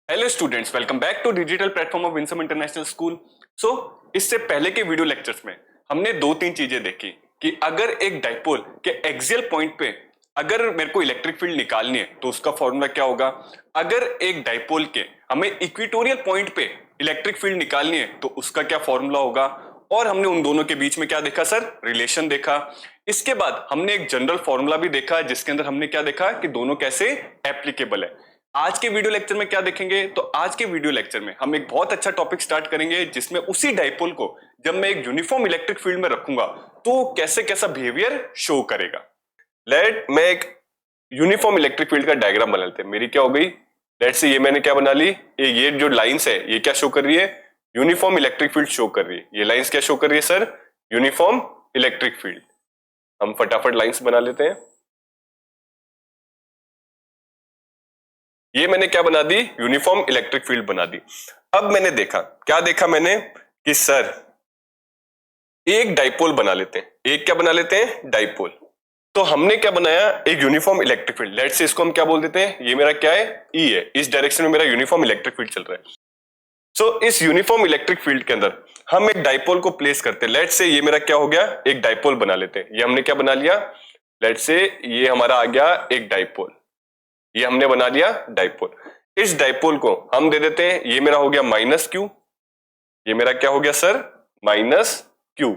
Hello students, welcome back to digital platform of Winsome International School. इससे पहले के video lectures में हमने दो तीन चीजें देखी कि अगर एक डाइपोल के एक्सियल पॉइंट पे अगर मेरे को इलेक्ट्रिक फील्ड निकालनी है तो उसका फॉर्मूला क्या होगा। अगर एक डाइपोल के हमें इक्वेटोरियल पॉइंट पे इलेक्ट्रिक फील्ड निकालनी है तो उसका क्या फॉर्मूला होगा। और हमने उन दोनों के बीच में क्या देखा सर, रिलेशन देखा। इसके बाद हमने एक जनरल फॉर्मूला भी देखा जिसके अंदर हमने क्या देखा कि दोनों कैसे एप्लीकेबल है। आज के वीडियो लेक्चर में क्या देखेंगे, तो आज के वीडियो लेक्चर में हम एक बहुत अच्छा टॉपिक स्टार्ट करेंगे जिसमें उसी डाइपोल को जब मैं एक यूनिफॉर्म इलेक्ट्रिक फील्ड में रखूंगा तो कैसे कैसा बिहेवियर शो करेगा। मैं एक यूनिफॉर्म इलेक्ट्रिक फील्ड का डायग्राम बना लेते हैं। मेरी क्या हो गई, लेट्स से ये मैंने क्या बना ली, ये जो लाइंस है ये क्या शो कर रही है, यूनिफॉर्म इलेक्ट्रिक फील्ड शो कर रही है। ये लाइंस क्या शो कर रही है सर, यूनिफॉर्म इलेक्ट्रिक फील्ड। हम फटाफट लाइंस बना लेते हैं। ये मैंने क्या बना दी, यूनिफॉर्म इलेक्ट्रिक फील्ड बना दी। अब मैंने देखा, क्या देखा मैंने कि सर एक डाइपोल बना लेते हैं। एक क्या बना लेते हैं, डाइपोल। तो हमने क्या बनाया, एक uniform electric field. Let's say इसको हम क्या बोल देते हैं, ये मेरा क्या है, ई है। इस डायरेक्शन में मेरा यूनिफॉर्म इलेक्ट्रिक फील्ड चल रहा है। इस यूनिफॉर्म इलेक्ट्रिक फील्ड के अंदर हम एक डाइपोल को प्लेस करते हैं। लेट्स से ये मेरा क्या हो गया, एक डाइपोल बना लेते हैं। ये हमने क्या बना लिया, लेट्स से ये हमारा आ गया एक डाइपोल। ये हमने बना लिया डाइपोल। इस डाइपोल को हम दे देते हैं, ये मेरा हो गया माइनस क्यू। ये मेरा क्या हो गया sir, minus Q.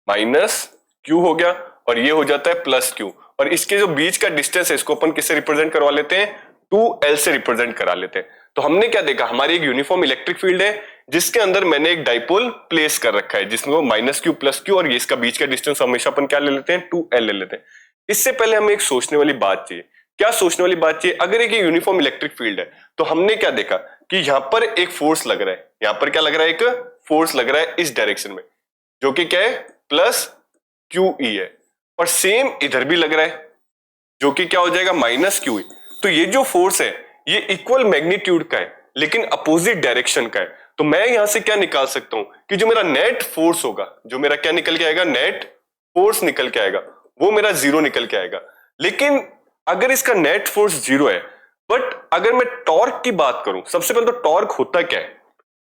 Minus Q हो गया और ये हो जाता है प्लस क्यू। और इसके जो बीच का डिस्टेंस है इसको अपन किससे रिप्रेजेंट करवा लेते हैं, 2L से रिप्रेजेंट करा लेते हैं। तो हमने क्या देखा, हमारी एक यूनिफॉर्म इलेक्ट्रिक फील्ड है जिसके अंदर मैंने एक डाइपोल प्लेस कर रखा है जिसमें माइनस क्यू प्लस क्यू और ये इसका बीच का डिस्टेंस हमेशा अपन क्या ले लेते हैं, 2L ले लेते हैं। इससे पहले हमें एक सोचने वाली बात चाहिए। क्या सोचने वाली बात चाहिए, अगर एक यूनिफॉर्म इलेक्ट्रिक फील्ड है तो हमने क्या देखा कि यहां पर एक फोर्स लग रहा है। यहां पर क्या लग रहा है, एक फोर्स लग रहा है इस डायरेक्शन में जो कि क्या है, प्लस क्यू ई है। और सेम इधर भी लग रहा है जो कि क्या हो जाएगा, माइनस क्यू ई। तो ये जो फोर्स है ये इक्वल मैग्नीट्यूड का है लेकिन अपोजिट डायरेक्शन का है। तो मैं यहां से क्या निकाल सकता हूं कि जो मेरा नेट फोर्स होगा, जो मेरा क्या निकल के आएगा, नेट फोर्स निकल के आएगा, वो मेरा जीरो निकल के आएगा। लेकिन अगर इसका नेट फोर्स जीरो है, बट अगर मैं टॉर्क की बात करूं, सबसे पहले तो टॉर्क होता क्या है।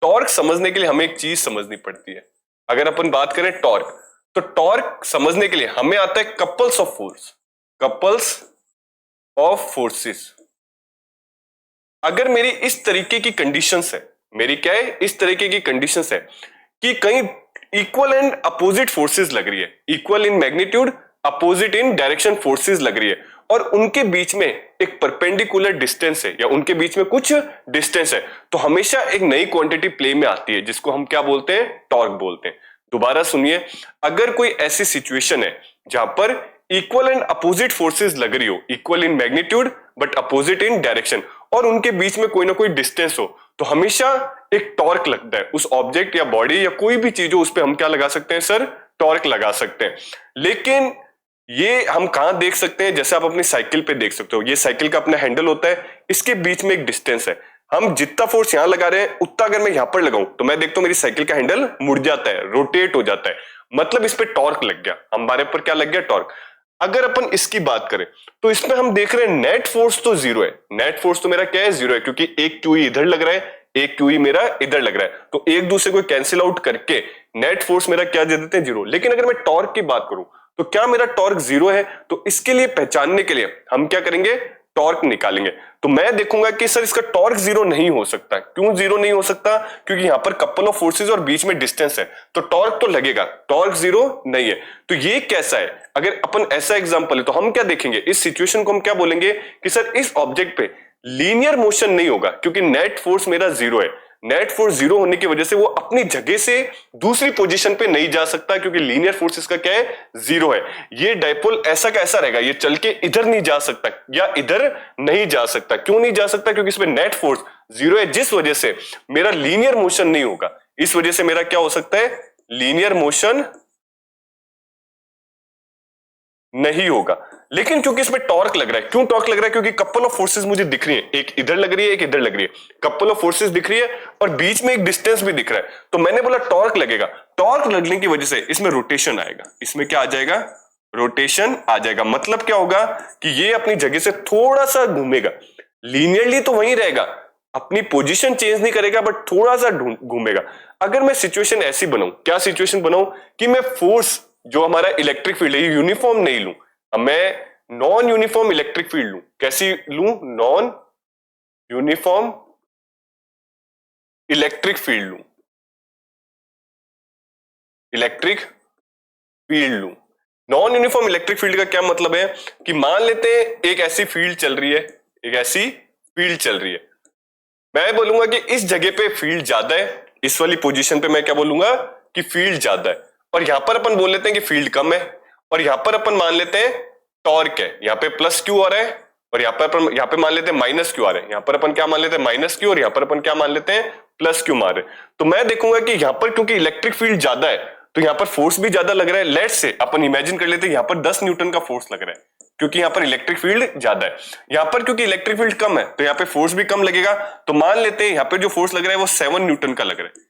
टॉर्क समझने के लिए हमें एक चीज समझनी पड़ती है। अगर अपन बात करें टॉर्क, तो टॉर्क समझने के लिए हमें आता है couples of force, couples of forces. अगर मेरी इस तरीके की कंडीशंस है, मेरी क्या है, इस तरीके की कंडीशंस है कि कहीं इक्वल एंड अपोजिट फोर्सेस लग रही है, equal in magnitude opposite in direction forces लग रही है और उनके बीच में एक परपेंडिकुलर डिस्टेंस है या उनके बीच में कुछ डिस्टेंस है, तो हमेशा एक नई क्वांटिटी प्ले में आती है जिसको हम क्या बोलते हैं, टॉर्क बोलते हैं। दोबारा सुनिए, अगर कोई ऐसी सिचुएशन है जहां पर इक्वल एंड अपोजिट फोर्सेस लग रही हो, equal in magnitude but opposite in direction, और उनके बीच में कोई ना कोई डिस्टेंस हो, तो हमेशा एक टॉर्क लगता है उस ऑब्जेक्ट या बॉडी या कोई भी चीज हो, उस पर हम क्या लगा सकते हैं सर, टॉर्क लगा सकते हैं। लेकिन ये हम कहां देख सकते हैं, जैसे आप अपनी साइकिल पे देख सकते हो, ये साइकिल का अपना हैंडल होता है, इसके बीच में एक डिस्टेंस है। हम जितना फोर्स यहां लगा रहे हैं उतना अगर मैं यहां पर लगाऊं तो मैं देखता हूं मेरी साइकिल का हैंडल मुड़ जाता है, रोटेट हो जाता है, मतलब इस पे टॉर्क लग गया, हमारे ऊपर क्या लग गया, टॉर्क। अगर अपन इसकी बात करें तो इसमें हम देख रहे हैं नेट फोर्स तो जीरो है, नेट फोर्स तो मेरा क्या है, जीरो है, क्योंकि एक क्यूई इधर लग रहा है, एक क्यूई मेरा इधर लग रहा है, तो एक दूसरे को कैंसिल आउट करके नेट फोर्स मेरा क्या दे देते हैं, जीरो। लेकिन अगर मैं टॉर्क की बात करूं तो क्या मेरा टॉर्क जीरो है, तो इसके लिए पहचानने के लिए हम क्या करेंगे, टॉर्क निकालेंगे। तो मैं देखूंगा कि सर इसका टॉर्क जीरो नहीं हो सकता। क्यों जीरो नहीं हो सकता, क्योंकि यहां पर कपल ऑफ फोर्सेस और बीच में डिस्टेंस है, तो टॉर्क तो लगेगा, टॉर्क जीरो नहीं है। तो ये कैसा है, अगर अपन ऐसा एग्जांपल है तो हम क्या देखेंगे, इस सिचुएशन को हम क्या बोलेंगे कि सर इस ऑब्जेक्ट पे लीनियर मोशन नहीं होगा क्योंकि नेट फोर्स मेरा जीरो है। नेट फोर्स जीरो होने की वजह से वो अपनी जगह से दूसरी पोजीशन पे नहीं जा सकता क्योंकि लीनियर फोर्स इसका क्या है, जीरो है। ये डाइपोल ऐसा का ऐसा रहेगा, ये चल के इधर नहीं जा सकता या इधर नहीं जा सकता। क्यों नहीं जा सकता, क्योंकि इसमें नेट फोर्स जीरो है, जिस वजह से मेरा लीनियर मोशन नहीं होगा। इस वजह से मेरा क्या हो सकता है, लीनियर मोशन नहीं होगा। लेकिन क्योंकि इसमें टॉर्क लग रहा है, क्यों टॉर्क लग रहा है, क्योंकि कपल ऑफ फोर्सेस मुझे दिख रही है, एक इधर लग रही है, एक इधर लग रही है, कपल ऑफ फोर्सेस दिख रही है और बीच में एक डिस्टेंस भी दिख रहा है, तो मैंने बोला टॉर्क लगेगा। टॉर्क लगने की वजह से इसमें रोटेशन आएगा, इसमें क्या आ जाएगा, रोटेशन आ जाएगा। मतलब क्या होगा कि ये अपनी जगह से थोड़ा सा घूमेगा, लीनियरली तो वहीं रहेगा, अपनी पोजीशन चेंज नहीं करेगा, बट थोड़ा सा घूमेगा। अगर मैं सिचुएशन ऐसी बनाऊं, क्या सिचुएशन बनाऊं कि मैं फोर्स जो हमारा इलेक्ट्रिक फील्ड है यूनिफॉर्म नहीं लूं, अब मैं नॉन यूनिफॉर्म इलेक्ट्रिक फील्ड लूं। कैसी लूं? नॉन यूनिफॉर्म इलेक्ट्रिक फील्ड लूं, इलेक्ट्रिक फील्ड लूं। नॉन यूनिफॉर्म इलेक्ट्रिक फील्ड का क्या मतलब है कि मान लेते हैं एक ऐसी फील्ड चल रही है, एक ऐसी फील्ड चल रही है, मैं बोलूंगा कि इस जगह पे फील्ड ज्यादा है, इस वाली पोजीशन पे मैं क्या बोलूंगा कि फील्ड ज्यादा है, और यहां पर अपन बोल लेते हैं कि फील्ड कम है, और यहां पर अपन मान लेते हैं टॉर्क है, यहां पे प्लस क्यू आ रहा है, और यहां पे मान लेते हैं माइनस क्यू आ रहा है, यहां पर अपन क्या मान लेते हैं माइनस क्यू, और यहां पर अपन क्या मान लेते हैं प्लस क्यू मान रहे। तो मैं देखूंगा कि यहां पर क्योंकि इलेक्ट्रिक फील्ड ज्यादा है तो यहां पर फोर्स भी ज्यादा लग रहा है। लेट्स से अपन इमेजिन कर लेते हैं यहां पर 10 न्यूटन का फोर्स लग रहा है, क्योंकि यहां पर इलेक्ट्रिक फील्ड ज्यादा है। यहां पर क्योंकि इलेक्ट्रिक फील्ड कम है तो यहां पे फोर्स भी कम लगेगा, तो मान लेते हैं यहां पे जो फोर्स लग रहा है वो 7 न्यूटन का लग रहा है।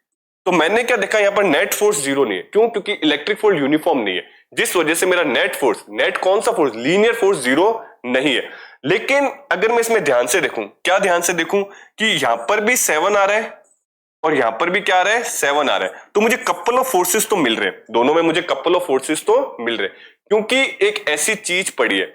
तो मैंने क्या देखा, यहां पर नेट फोर्स जीरो नहीं है। क्यों? क्योंकि इलेक्ट्रिक फील्ड यूनिफॉर्म नहीं है, जिस वजह से मेरा नेट फोर्स, नेट कौन सा फोर्स, लीनियर फोर्स जीरो नहीं है। लेकिन अगर मैं इसमें ध्यान से देखूं, क्या ध्यान से देखूं कि यहां पर भी 7 आ रहा है और यहां पर भी क्या आ रहा है 7 आ रहा है, तो मुझे कपल ऑफ फोर्सेस तो मिल रहे हैं, दोनों में मुझे कपल ऑफ फोर्सेस तो मिल रहे हैं, क्योंकि एक ऐसी चीज पड़ी है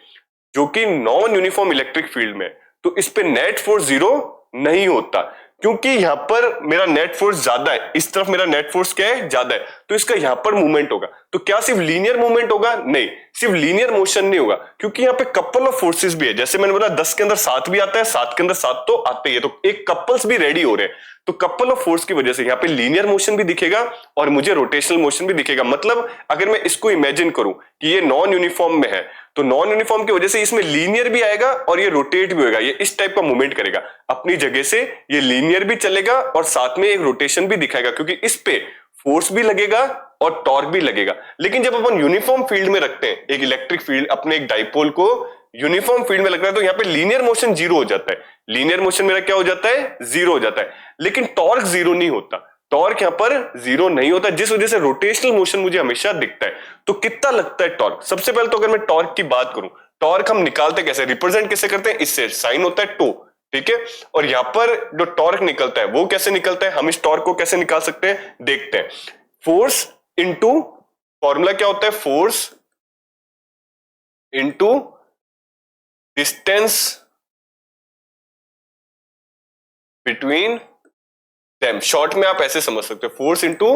जो कि नॉन यूनिफॉर्म इलेक्ट्रिक फील्ड में, तो इस पे नेट फोर्स जीरो नहीं होता, क्योंकि यहां पर मेरा नेट फोर्स ज्यादा है, इस तरफ मेरा नेट फोर्स क्या है ज्यादा है, तो इसका यहां पर मूवमेंट होगा। तो क्या सिर्फ लीनियर मूवमेंट होगा? नहीं, सिर्फ लीनियर मोशन नहीं होगा, क्योंकि यहाँ पे कपल ऑफ फोर्सेस भी है। जैसे मैंने बोला 10 के अंदर 7 भी आता है, 7 के अंदर 7 तो आते ही है, तो एक कपल्स भी रेडी हो रहे हैं। तो कपल ऑफ फोर्स की वजह से यहाँ पे लीनियर मोशन भी दिखेगा और मुझे रोटेशनल मोशन भी दिखेगा। मतलब अगर मैं इसको इमेजिन करूं कि ये नॉन यूनिफॉर्म में है, तो नॉन यूनिफॉर्म की वजह से इसमें लीनियर भी आएगा और ये रोटेट भी होगा, ये इस टाइप का मूवमेंट करेगा अपनी जगह से, ये लीनियर भी चलेगा और साथ में एक रोटेशन भी दिखाएगा, क्योंकि इस पे फोर्स भी लगेगा और टॉर्क भी लगेगा। लेकिन जब अपन यूनिफॉर्म फील्ड में रखते हैं एक इलेक्ट्रिक फील्ड, अपने एक डाइपोल को यूनिफॉर्म फील्ड में लग रहा है, तो यहाँ पे लीनियर मोशन जीरो हो जाता है, लीनियर मोशन मेरा क्या हो जाता है जीरो हो जाता है। लेकिन टॉर्क जीरो नहीं होता, टॉर्क यहां पर जीरो नहीं होता, जिस वजह से रोटेशनल मोशन मुझे हमेशा दिखता है। तो कितना लगता है टॉर्क? सबसे पहले तो अगर मैं टॉर्क की बात करूं, टॉर्क हम निकालते कैसे, रिप्रेजेंट कैसे करते हैं, इससे साइन होता है टो, ठीक है। और यहां पर जो टॉर्क निकलता है वो कैसे निकलता है, हम इस टॉर्क को कैसे निकाल सकते हैं, देखते हैं। फोर्स इंटू, फॉर्मूला क्या होता है, force into distance between them, short में आप ऐसे समझ सकते हो, force into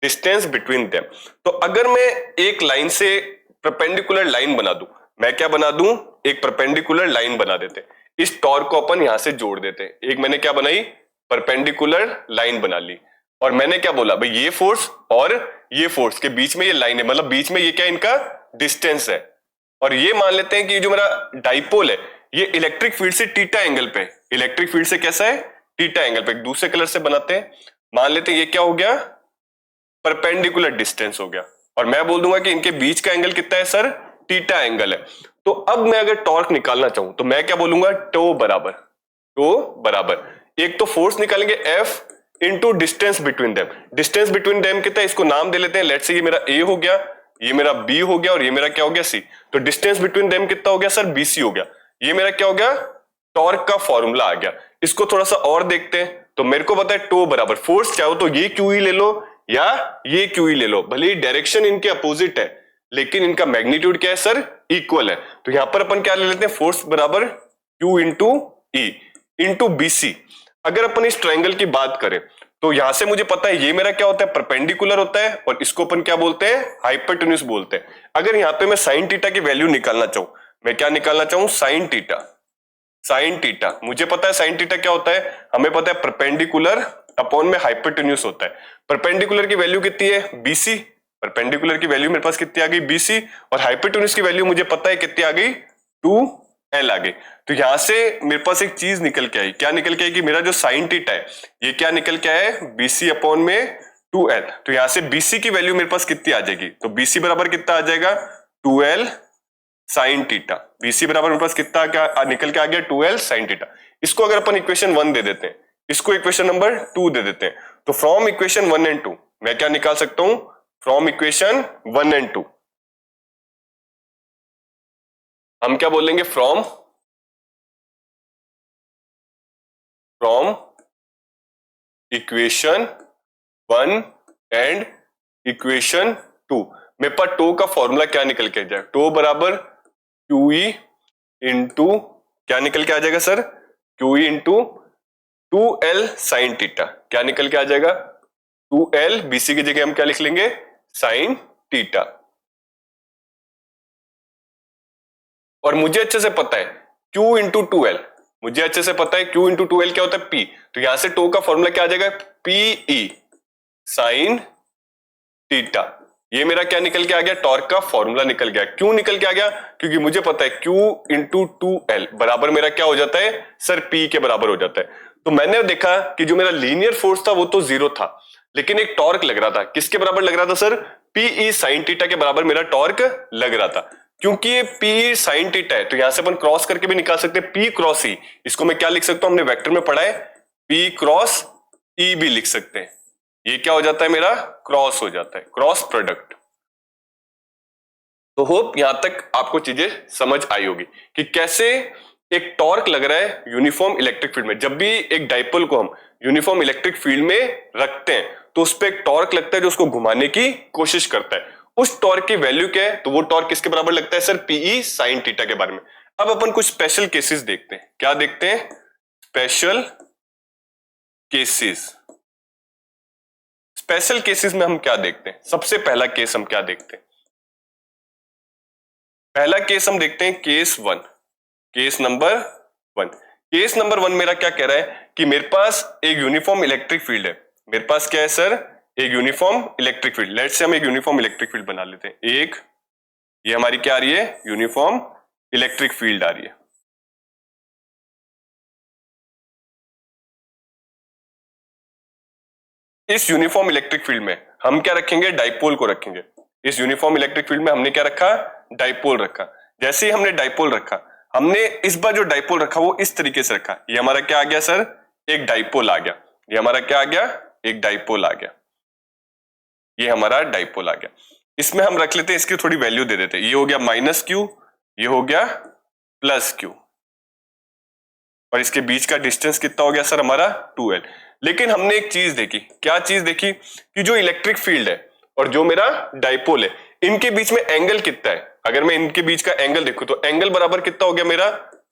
distance between them. तो अगर मैं एक लाइन से परपेंडिकुलर लाइन बना दूं, मैं क्या बना दूं, एक परपेंडिकुलर लाइन बना देते, इस टॉर्क को अपन यहां से जोड़ देते। एक मैंने क्या बनाई, परपेंडिकुलर लाइन बना ली, और मैंने क्या बोला भाई, ये फोर्स और ये फोर्स के बीच में ये लाइन है, मतलब बीच में ये क्या इनका डिस्टेंस है। और ये मान लेते हैं कि जो मेरा डाइपोल है ये इलेक्ट्रिक फील्ड से थीटा एंगल पे, इलेक्ट्रिक फील्ड से कैसा है, थीटा एंगल पे। दूसरे कलर से बनाते हैं, मान लेते हैं ये क्या हो गया, परपेंडिकुलर डिस्टेंस हो गया, और मैं बोल दूंगा कि इनके बीच का एंगल कितना है सर, थीटा एंगल है। तो अब मैं अगर टॉर्क निकालना चाहूं तो मैं क्या बोलूंगा, टो बराबर, टो बराबर एक तो फोर्स निकालेंगे F into distance between them. Distance between them कितना है, इसको नाम दे लेते हैं, लेट्स से ये मेरा ए हो गया, ये मेरा बी हो गया और ये मेरा क्या हो गया सी। तो डिस्टेंस बिटवीन देम कितना हो गया सर, बीसी हो गया। ये मेरा क्या हो गया, टॉर्क का फॉर्मूला आ गया। इसको थोड़ा सा और देखते हैं, तो मेरे को पता है टो बराबर, फोर्स चाहो तो ये क्यू ही ले लो या ये क्यू ही ले लो, भले ही डायरेक्शन इनके अपोजिट है लेकिन इनका मैग्नीट्यूड क्या है सर, इक्वल है। तो यहां पर अपन क्या ले लेते हैं, फोर्स बराबर Q into E into BC. अगर अपन इस ट्रायंगल की बात करें तो यहां से मुझे पता है ये मेरा क्या होता है, परपेंडिकुलर होता है, और इसको अपन क्या बोलते हैं, हाइपोटेन्यूज बोलते हैं। अगर यहां पे मैं साइन थीटा की वैल्यू निकालना चाहूं, मैं क्या निकालना चाहूं, साइन थीटा, साइन थीटा मुझे पता है साइन थीटा क्या होता है, हमें पता है परपेंडिकुलर अपॉन में हाइपोटेन्यूज होता है। परपेंडिकुलर की वैल्यू कितनी है, बीसी, परपेंडिकुलर की वैल्यू मेरे पास कितनी आ गई, बीसी, और हाइपोटेन्यूज की वैल्यू मुझे पता है कितनी आ गई, 2l आ गई। तो यहां से मेरे पास एक चीज निकल के आई, क्या निकल के आई कि मेरा जो साइन थीटा है ये क्या निकल के आया है, बीसी अपॉन में 2l। तो यहां से बीसी की वैल्यू मेरे पास कितनी आ जाएगी, तो बीसी बराबर कितना आ जाएगा, 2l साइन थीटा। बीसी बराबर मेरे पास कितना क्या निकल के आ गया, 2l साइन थीटा। इसको अगर अपन इक्वेशन 1 दे देते हैं, इसको इक्वेशन नंबर 2 दे देते हैं, तो फ्रॉम इक्वेशन 1 एंड 2 मैं क्या निकाल सकता हूं, फ्रॉम इक्वेशन 1 एंड 2 हम क्या बोलेंगे, from from equation 1 and equation 2। मेरे पास टो का फॉर्मूला क्या निकल के आ जाएगा, टो बराबर QE इंटू क्या निकल के आ जाएगा sir, QE into 2L sine theta. क्या निकल के आ जाएगा, 2L, BC की जगह हम क्या लिख लेंगे, साइन थीटा। और मुझे अच्छे से पता है Q इंटू 2L, मुझे अच्छे से पता है Q इंटू 2L क्या होता है, P। तो यहां से टो का फॉर्मूला क्या आ जाएगा, PE साइन थीटा। ये मेरा क्या निकल के आ गया, टॉर्क का फॉर्मूला निकल गया। क्यों निकल के आ गया, क्योंकि मुझे पता है Q इंटू 2L बराबर मेरा क्या हो जाता है सर, P के बराबर हो जाता है। तो मैंने देखा कि जो मेरा लीनियर फोर्स था वो तो जीरो था, लेकिन एक टॉर्क लग रहा था। किसके बराबर लग रहा था सर, PE साइन थीटा के बराबर मेरा टॉर्क लग रहा था। क्योंकि ये PE साइन थीटा है तो यहां से अपन क्रॉस करके भी निकाल सकते हैं, P क्रॉस E। इसको मैं क्या लिख सकता हूं, हमने वेक्टर में पढ़ा है, P क्रॉस E भी लिख सकते हैं। ये क्या हो जाता है, मेरा क्रॉस हो जाता है, क्रॉस प्रोडक्ट। तो होप यहां तक आपको चीजें समझ आई होगी कि कैसे एक टॉर्क लग रहा है यूनिफॉर्म इलेक्ट्रिक फील्ड में। जब भी एक डाइपोल को हम यूनिफॉर्म इलेक्ट्रिक फील्ड में रखते हैं तो उस पर एक टॉर्क लगता है जो उसको घुमाने की कोशिश करता है। उस टॉर्क की वैल्यू क्या है, तो वो टॉर्क किसके बराबर लगता है सर, PE साइन थीटा के बारे में। अब अपन कुछ स्पेशल केसेस देखते हैं। क्या देखते हैं, स्पेशल केसेस। स्पेशल केसेस में हम क्या देखते हैं, सबसे पहला केस हम क्या देखते हैं, पहला केस हम देखते हैं case 1, case number 1। Case number 1 मेरा क्या कह रहा है कि मेरे पास एक यूनिफॉर्म इलेक्ट्रिक फील्ड है। मेरे पास क्या है सर, एक uniform electric field. Let's say हम एक यूनिफॉर्म इलेक्ट्रिक फील्ड बना लेते हैं। एक ये हमारी क्या आ रही है, यूनिफॉर्म इलेक्ट्रिक फील्ड आ रही है। इस यूनिफॉर्म इलेक्ट्रिक फील्ड में हम क्या रखेंगे, डाइपोल को रखेंगे। इस यूनिफॉर्म इलेक्ट्रिक फील्ड में हमने क्या रखा, डाइपोल रखा। जैसे ही हमने डाइपोल रखा, हमने इस बार जो डाइपोल रखा वो इस तरीके से रखा। ये हमारा क्या आ गया सर, एक डाइपोल आ गया। ये हमारा क्या आ गया, एक डाइपोल आ गया। ये हमारा डाइपोल आ गया। इसमें हम रख लेते हैं, इसकी थोड़ी वैल्यू दे देते हैं। ये हो गया -Q, ये हो गया +Q, और इसके बीच का डिस्टेंस कितना हो गया सर हमारा 2L। लेकिन हमने एक चीज देखी, क्या चीज देखी, कि जो इलेक्ट्रिक फील्ड है और जो मेरा डाइपोल है, इनके बीच में एंगल कितना है। अगर मैं इनके बीच का एंगल देखूं तो एंगल बराबर कितना हो गया मेरा,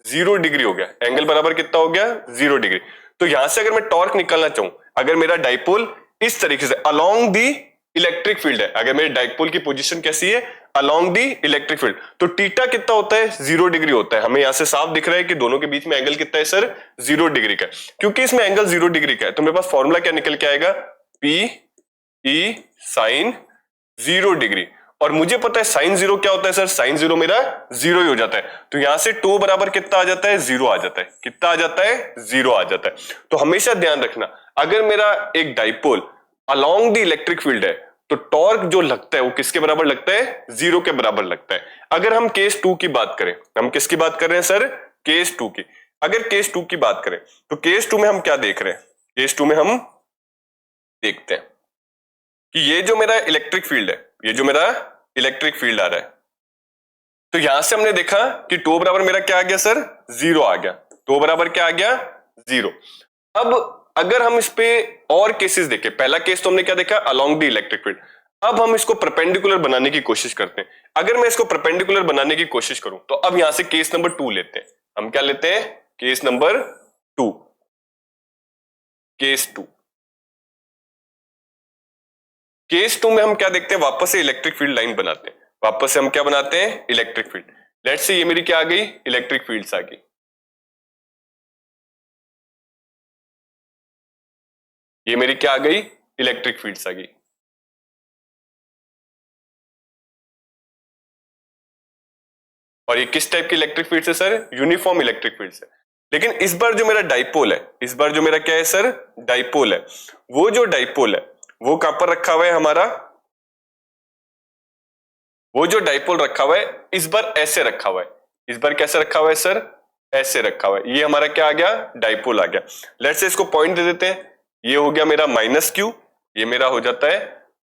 0 डिग्री हो गया। एंगल बराबर कितना हो गया, 0 डिग्री। तो यहां से अगर मैं टॉर्क निकालना चाहूं, अगर मेरा डाइपोल इस तरीके से अलोंग दी इलेक्ट्रिक फील्ड है, अगर मेरे डाइपोल की पोजीशन कैसी है, अलोंग दी इलेक्ट्रिक फील्ड, तो थीटा कितना होता है, 0 डिग्री होता है। हमें यहां से साफ दिख रहा है कि दोनों के बीच में एंगल कितना है सर, 0 डिग्री का। क्योंकि इसमें एंगल 0 डिग्री का है तो मेरे पास फॉर्मूला क्या निकल के आएगा, PE साइन 0 डिग्री। और मुझे पता है साइन 0 क्या होता है सर, साइन 0 मेरा 0 ही हो जाता है। तो यहां से टो बराबर कितना आ जाता है, 0 आ जाता है। कितना आ जाता है, 0 आ जाता है। तो हमेशा ध्यान रखना, अगर मेरा एक dipole along the electric field है तो टॉर्क जो लगता है वो किसके बराबर लगता है, 0 के बराबर लगता है। अगर हम केस 2 की बात करें, हम किसकी बात कर रहे हैं सर, केस 2 की। अगर केस 2 की बात करें तो केस 2 में हम क्या देख रहे हैं, केस 2 में हम देखते हैं कि ये जो मेरा इलेक्ट्रिक फील्ड है, ये जो मेरा इलेक्ट्रिक फील्ड आ रहा है, तो यहां से हमने देखा कि टो बराबर मेरा क्या आ गया सर, 0 आ गया। टो बराबर क्या आ गया, 0। अब अगर हम इस पे और केसेस देखें, पहला केस तो हमने क्या देखा, अलोंग द इलेक्ट्रिक फील्ड। अब हम इसको परपेंडिकुलर बनाने की कोशिश करते हैं। अगर मैं इसको परपेंडिकुलर बनाने की कोशिश करूं तो अब यहां से केस नंबर 2 लेते हैं। हम क्या लेते हैं, केस नंबर 2। केस 2, केस 2 में हम क्या देखते हैं, वापस से इलेक्ट्रिक फील्ड लाइन बनाते हैं। वापस से हम क्या बनाते हैं, इलेक्ट्रिक फील्ड। लेट्स से ये मेरी क्या आ गई, इलेक्ट्रिक फील्ड्स आ गई। ये मेरी क्या आ गई, इलेक्ट्रिक फील्ड्स आ गई। और ये किस टाइप की इलेक्ट्रिक फील्ड है सर, यूनिफॉर्म इलेक्ट्रिक फील्ड है। लेकिन इस बार जो मेरा डाइपोल है, इस बार जो मेरा क्या है सर, डाइपोल है, वो जो डाइपोल है वो कहां पर रखा हुआ है हमारा, वो जो डाइपोल रखा हुआ है इस बार ऐसे रखा हुआ है। इस बार कैसे रखा हुआ है सर, ऐसे रखा हुआ है। ये हमारा क्या आ गया, डाइपोल आ गया। लेट्स से इसको पॉइंट दे देते हैं। ये हो गया मेरा -Q, ये मेरा हो जाता है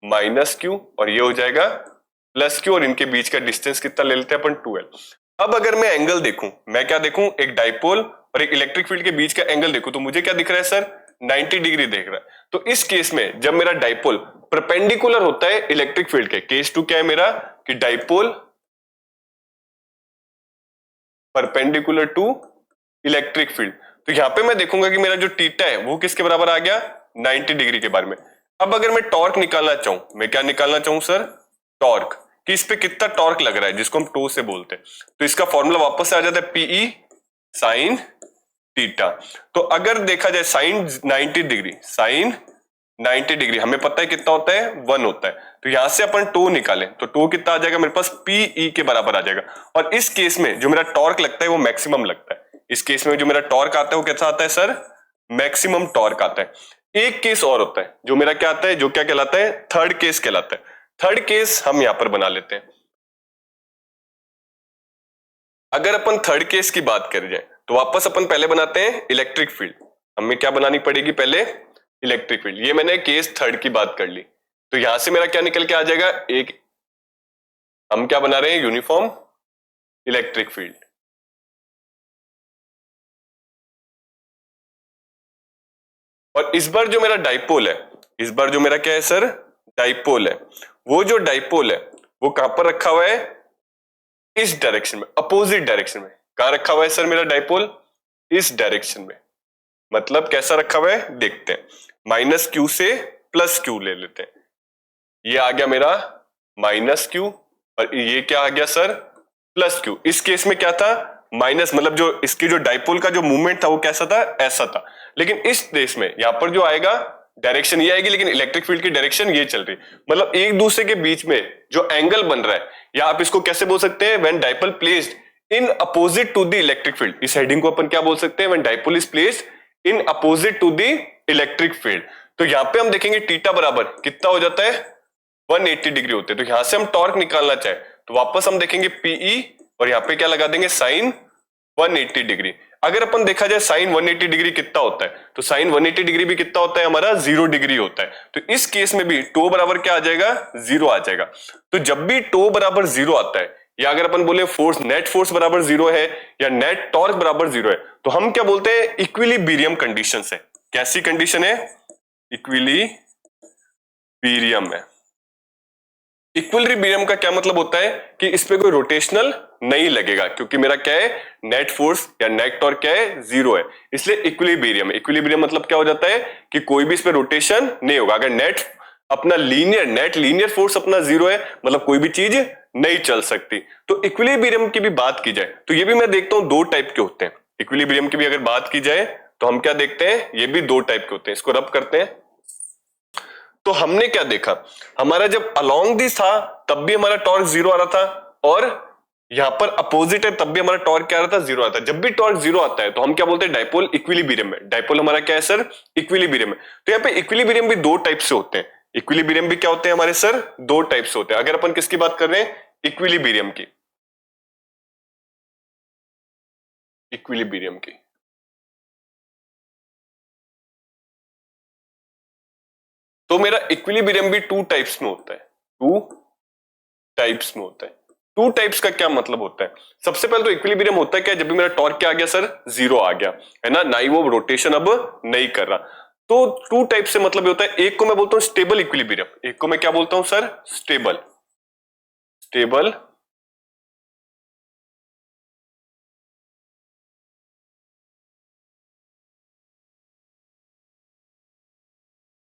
-Q, और ये हो जाएगा +Q, और इनके बीच का डिस्टेंस कितना ले लेते हैं अपन, 2L। अब अगर मैं एंगल देखूं, मैं क्या देखूं, एक डाइपोल और एक इलेक्ट्रिक फील्ड के बीच का एंगल देखूं, तो मुझे क्या दिख रहा है सर, 90 डिग्री दिख रहा है। तो इस केस में जब मेरा डाइपोल परपेंडिकुलर होता है इलेक्ट्रिक फील्ड के, केस 2 क्या है मेरा, कि dipole perpendicular to electric field, तो यहां पे मैं देखूंगा कि मेरा जो थीटा है वो किसके बराबर आ गया, 90 डिग्री के बारे में। अब अगर मैं टॉर्क निकालना चाहूं, मैं क्या निकालना चाहूं सर, टॉर्क, कि इस पे कितना टॉर्क लग रहा है, जिसको हम टो से बोलते हैं, तो इसका फॉर्मूला वापस से आ जाता है पीई साइन थीटा। तो अगर देखा जाए साइन 90 डिग्री, साइन 90 डिग्री हमें पता है कितना होता है, 1 होता है, तो यहां से अपन टो निकालें तो टो कितना आ जाएगा मेरे पास, पीई के बराबर आ जाएगा। और इस केस में जो मेरा टॉर्क लगता है वो मैक्सिमम लगता है, इस केस में जो मेरा टॉर्क आता है वो कैसा आता है सर, मैक्सिमम टॉर्क आता है। एक केस और होता है जो मेरा क्या आता है, जो क्या कहलाता है, थर्ड केस कहलाता है। थर्ड केस हम यहां पर बना लेते हैं। अगर अपन थर्ड केस की बात कर जाए तो वापस अपन पहले बनाते हैं इलेक्ट्रिक फील्ड, हमें क्या बनानी पड़ेगी पहले, इलेक्ट्रिक फील्ड। ये मैंने केस थर्ड की बात कर ली, तो यहां से मेरा क्या निकल के आ जाएगा, एक हम क्या बना रहे हैं, यूनिफॉर्म इलेक्ट्रिक फील्ड। और इस बार जो मेरा डाइपोल है, इस बार जो मेरा क्या है सर, डाइपोल है, वो जो डाइपोल है वो कहां पर रखा हुआ है, इस डायरेक्शन में, अपोजिट डायरेक्शन में। कहां रखा हुआ है सर मेरा डाइपोल, इस डायरेक्शन में। मतलब कैसा रखा हुआ है देखते हैं, माइनस क्यू से प्लस क्यू ले लेते हैं। ये आ गया मेरा माइनस क्यू और ये क्या आ गया सर, प्लस क्यू। इस केस में क्या था, माइनस, मतलब जो इसकी जो डाइपोल का जो मूवमेंट था वो कैसा था, ऐसा था। लेकिन इस केस में यहां पर जो आएगा डायरेक्शन ये आएगी, लेकिन इलेक्ट्रिक फील्ड की डायरेक्शन ये चल रही, मतलब एक दूसरे के बीच में जो एंगल बन रहा है, या आप इसको कैसे बोल सकते हैं, when dipole placed in opposite to the electric field. इस हेडिंग को अपन क्या बोल सकते हैं, when dipole is placed in opposite to the electric field. तो यहां पे हम देखेंगे थीटा बराबर कितना हो जाता है, 180 डिग्री होते हैं। तो यहां से हम टॉर्क निकालना चाहे तो वापस हम देखेंगे पीई और यहां पे क्या लगा देंगे, साइन 180 डिग्री। अगर अपन देखा जाए साइन 180 डिग्री कितना होता है, तो साइन 180 डिग्री भी कितना होता है हमारा, 0 डिग्री होता है। तो इस केस में भी टो बराबर क्या आ जाएगा, 0 आ जाएगा। तो जब भी टो बराबर 0 आता है, या अगर अपन बोले फोर्स, नेट फोर्स बराबर 0 है या नेट टॉर्क बराबर 0 है, तो हम क्या बोलते हैं, इक्विलिब्रियम कंडीशन है। कैसी कंडीशन है, इक्विलिब्रियम है। इक्विलिब्रियम का क्या मतलब होता है कि इस पे कोई रोटेशनल नहीं लगेगा, क्योंकि मेरा क्या है, नेट फोर्स या नेट टॉर्क क्या है, 0 है, इसलिए इक्विलिब्रियम। इक्विलिब्रियम मतलब क्या हो जाता है कि कोई भी इस पे रोटेशन नहीं होगा। अगर नेट अपना लीनियर फोर्स अपना 0 है, मतलब कोई भी चीज नहीं चल सकती। तो इक्विलिब्रियम की भी बात की जाए तो ये भी मैं देखता हूं 2 टाइप के होते हैं। इक्विलिब्रियम की भी अगर बात की जाए तो हम क्या देखते हैं, ये भी 2 टाइप के होते हैं। इसको रब करते हैं तो हमने क्या देखा, हमारा जब अलोंग दिस था तब भी हमारा टॉर्क 0 आ रहा था, और यहां पर अपोजिट है तब भी हमारा टॉर्क क्या आ रहा था, 0 आता है। जब भी टॉर्क 0 आता है तो हम क्या बोलते हैं, डाइपोल इक्विलिब्रियम में। डाइपोल हमारा क्या है सर, इक्विलिब्रियम में। तो यहाँ पे इक्विलिब्रियम भी 2 टाइप से होते हैं। इक्विलिब्रियम भी क्या होते हैं हमारे सर, 2 टाइप से होते हैं। अगर अपन किसकी बात कर रहे हैं, इक्विलिब्रियम की, इक्विलिब्रियम की। तो मेरा इक्विलिब्रियम भी 2 टाइप्स में होता है, 2 टाइप्स में होता है। 2 टाइप्स का क्या मतलब होता है, सबसे पहले तो इक्विलिब्रियम होता है क्या, जब भी मेरा टॉर्क क्या आ गया सर, 0 आ गया है ना, ही वो रोटेशन अब नहीं कर रहा। तो 2 टाइप से मतलब ये होता है, एक को मैं बोलता हूं स्टेबल इक्विलिब्रियम, एक को मैं क्या बोलता हूं सर, स्टेबल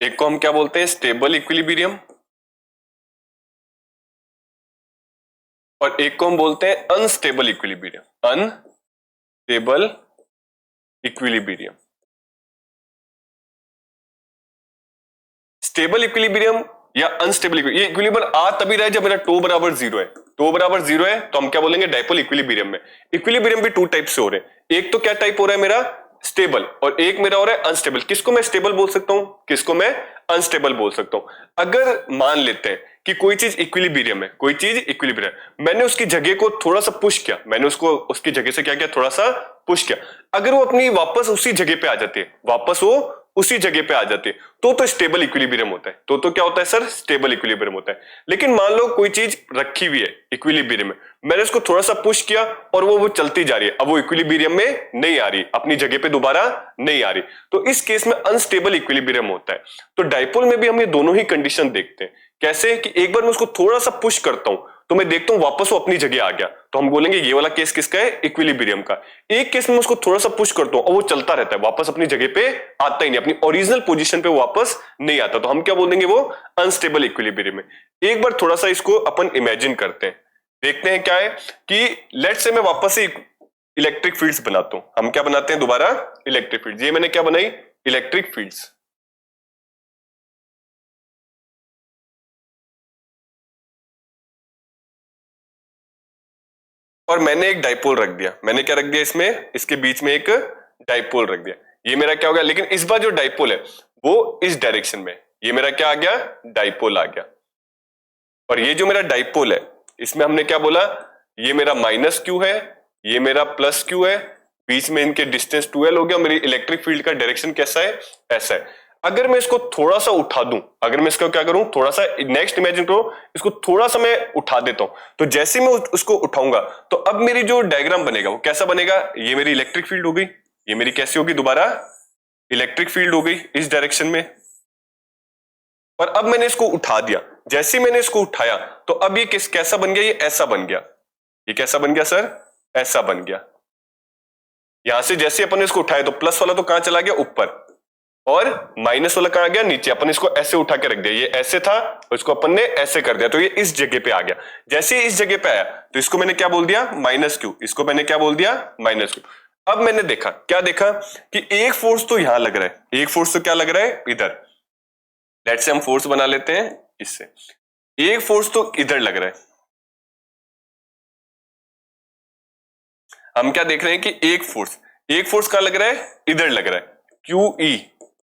एक को हम क्या बोलते हैं, स्टेबल इक्विलिब्रियम, और एक को हम बोलते हैं unstable equilibrium, unstable equilibrium. Stable equilibrium या अनस्टेबल इक्विलिब्रियम, ये इक्विलिब्रियम आ तभी रहा है जब मेरा टो बराबर 0 है। टो बराबर 0 है तो हम क्या बोलेंगे, डाइपोल इक्विलिब्रियम में। इक्विलिब्रियम भी 2 टाइप से हो रहे हैं, एक तो क्या टाइप हो रहा है मेरा, स्टेबल, और एक मेरा हो रहा है अनस्टेबल। किसको मैं स्टेबल बोल सकता हूं, किसको मैं अनस्टेबल बोल सकता हूं। अगर मान लेते हैं कि कोई चीज इक्विलिब्रियम है, कोई चीज इक्विलिब्रियम, मैंने उसकी जगह को थोड़ा सा पुश किया, मैंने उसको उसकी जगह से क्या किया, थोड़ा सा पुश किया, अगर वो अपनी वापस उसी जगह पे आ जाती है, वापस वो उसी जगह पे आ जाती है तो स्टेबल इक्विलिब्रियम होता है। तो क्या होता है सर? स्टेबल इक्विलिब्रियम होता है। लेकिन मान लो कोई चीज रखी हुई है इक्विलिब्रियम में, मैंने उसको थोड़ा सा पुश किया और वो चलती जा रही है, अब वो इक्विलिब्रियम में नहीं आ रही, अपनी जगह पे दोबारा नहीं आ रही, तो इस केस में अनस्टेबल इक्विलिब्रियम होता है। तो डाइपोल में भी हम ये दोनों ही कंडीशन देखते हैं। कैसे कि एक बार मैं उसको थोड़ा सा पुश करता हूं तो मैं देखता हूं वापस वो अपनी जगह आ गया, तो हम बोलेंगे ये वाला केस किसका है? इक्विलिब्रियम का। एक केस में उसको थोड़ा सा पुश करता हूं और वो चलता रहता है, वापस अपनी जगह पे आता ही नहीं, अपनी ओरिजिनल पोजीशन पे वापस नहीं आता, तो हम क्या बोल देंगे? वो अनस्टेबल इक्विलिब्रियम है। एक बार थोड़ा सा इसको अपन इमेजिन करते हैं, देखते हैं क्या है कि लेट्स से मैं वापस से इलेक्ट्रिक फील्ड्स बनाता हूं। हम क्या बनाते हैं? दोबारा इलेक्ट्रिक फील्ड्स। ये मैंने क्या बनाई? Electric fields. और मैंने एक डाइपोल रख दिया। मैंने क्या रख दिया इसमें? इसके बीच में एक डाइपोल रख दिया। ये मेरा क्या हो गया? लेकिन इस बार जो डाइपोल है वो इस डायरेक्शन में, ये मेरा क्या आ गया? डाइपोल आ गया। और ये जो मेरा डाइपोल है इसमें हमने क्या बोला? ये मेरा माइनस क्यू है, ये मेरा प्लस क्यू है, बीच में इनके डिस्टेंस 2l हो गया। मेरी इलेक्ट्रिक फील्ड का डायरेक्शन कैसा है? ऐसा है। अगर मैं इसको थोड़ा सा उठा दूं, अगर मैं इसको क्या करूं? थोड़ा सा नेक्स्ट इमेजिन करो, इसको थोड़ा सा मैं उठा देता हूं, तो जैसे मैं उसको उठाऊंगा तो अब मेरी जो डायग्राम बनेगा वो कैसा बनेगा? ये मेरी इलेक्ट्रिक फील्ड हो गई, ये मेरी कैसी होगी? दोबारा इलेक्ट्रिक फील्ड हो गई इस डायरेक्शन में। और अब मैंने इसको उठा दिया, जैसे मैंने इसको उठाया तो अब ये कैसा बन गया? ये ऐसा बन गया। ये कैसा बन गया सर? ऐसा बन गया। यहां से जैसे अपन ने इसको उठाया तो प्लस वाला तो कहां चला गया? ऊपर, और माइनस वाला कहां गया? नीचे। अपन इसको ऐसे उठा के रख दिया, ये ऐसे था और इसको अपन ने ऐसे कर दिया, तो ये इस जगह पे आ गया। जैसे इस जगह पे आया तो इसको मैंने क्या बोल दिया? Minus Q. इसको मैंने क्या बोल दिया? Minus Q. अब मैंने देखा, क्या देखा कि एक फोर्स तो यहां लग रहा है, एक फोर्स तो क्या लग रहा है? इधर। लेट्स से हम फोर्स बना लेते हैं इससे। एक फोर्स तो इधर लग रहा है। हम क्या देख रहे हैं कि एक फोर्स कहां लग रहा है? इधर लग रहा है। क्यू ई